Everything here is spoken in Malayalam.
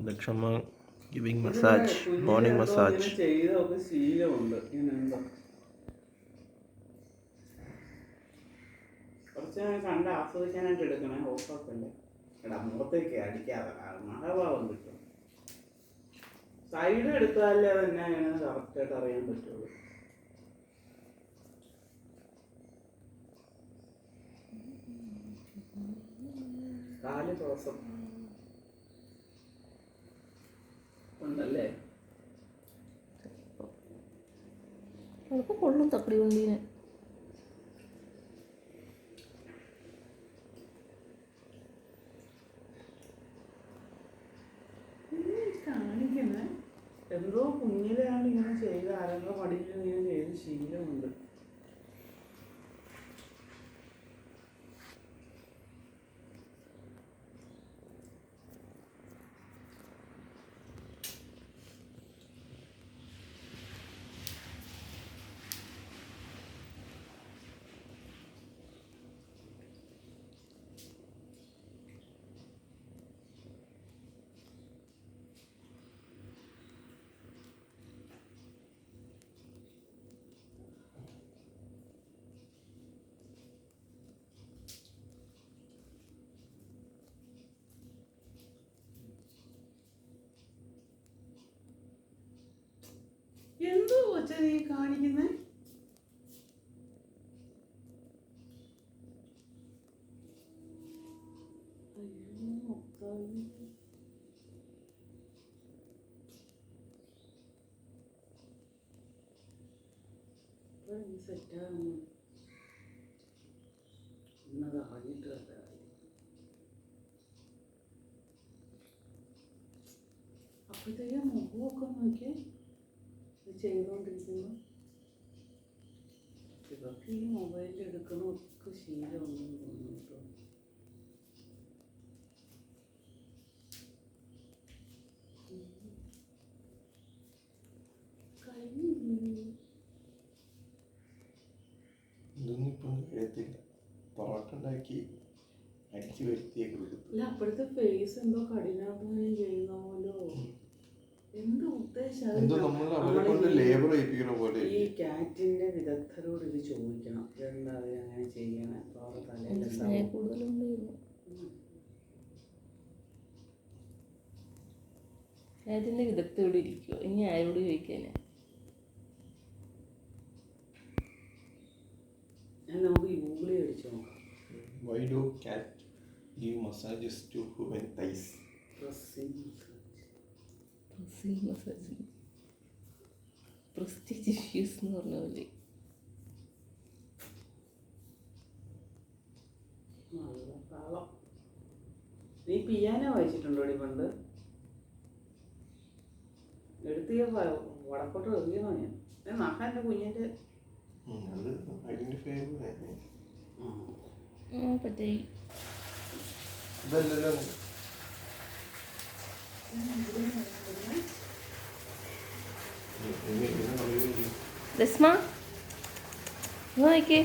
ദക്ഷമ്മ ഗിവിംഗ് മസാജ്, മോർണിംഗ് മസാജ്. ചെയ്തൊക്കെ ശീലമുണ്ട്. കുറച്ച് കണ്ട് ആസ്വദിക്കാനായിട്ട് എടുക്കണേ. ഓഫാക്കല്ലേ എടാ, മുഖത്തേക്ക് അടിക്കാതെ മഹാഭാവം കിട്ടും. സൈഡ് എടുത്താലേ തന്നെ കറക്റ്റായിട്ട് അറിയാൻ പറ്റുള്ളൂ. കാല് ദിവസം ഉണ്ടല്ലേ? കൊള്ളും തപ്പടി കൊണ്ടീനെ. കാണിക്കുന്നേ എന്തോ കുഞ്ഞിലെയാണ് ഇങ്ങനെ ചെയ്ത് അരങ്ങ പഠിക്കുന്ന ഇങ്ങനെ ചെയ്ത് ശീലമുണ്ട്. എന്തോ കൊച്ചാ നീ കാണിക്കുന്നേ? സെറ്റാകുന്നു ഇന്നത് അറിഞ്ഞിട്ട് വല്ല അപ്പോഴത്തേക്കും മുഖമൊക്കെ നോക്കിയേ ചെയ്തുകൊണ്ടിരിക്കുന്നു. ഇതൊക്കെ ഈ മൊബൈലിൽ എടുക്കണമൊക്കെ ശീലമുണ്ടെന്ന് തോന്നുന്നു കേട്ടോ. അല്ല, അപ്പോഴത്തെ ഫേസ് എന്തോ കഠിനാധ്വാനം ചെയ്യുന്ന പോലോ എന്ത് ഉദ്ദേശം. ഈ കാറ്റിന്റെ വിദഗ്ധരോട് ഇത് ചോദിക്കണം, എന്താ അങ്ങനെ ചെയ്യണേ. അതിന്റെ വിദഗ്ധയോട് ഇരിക്കുവോ? ഇനി ആരോട് ചോദിക്കാനെ? നമുക്ക് ഗൂഗിളിൽ അടിച്ചു നോക്കാം. Why do cat give massages to human thighs? Prestige issues എന്ന് പറഞ്ഞ പോലെ. നീ പിയാനോ വായിച്ചിട്ടുണ്ടോ പണ്ട്? എടുത്ത് വടക്കോട്ട് എറിയണോ? ഞാൻ നഖാൻ്റെ കുഞ്ഞിൻ്റെ പറ്റേ രസ്മ നോക്കേ.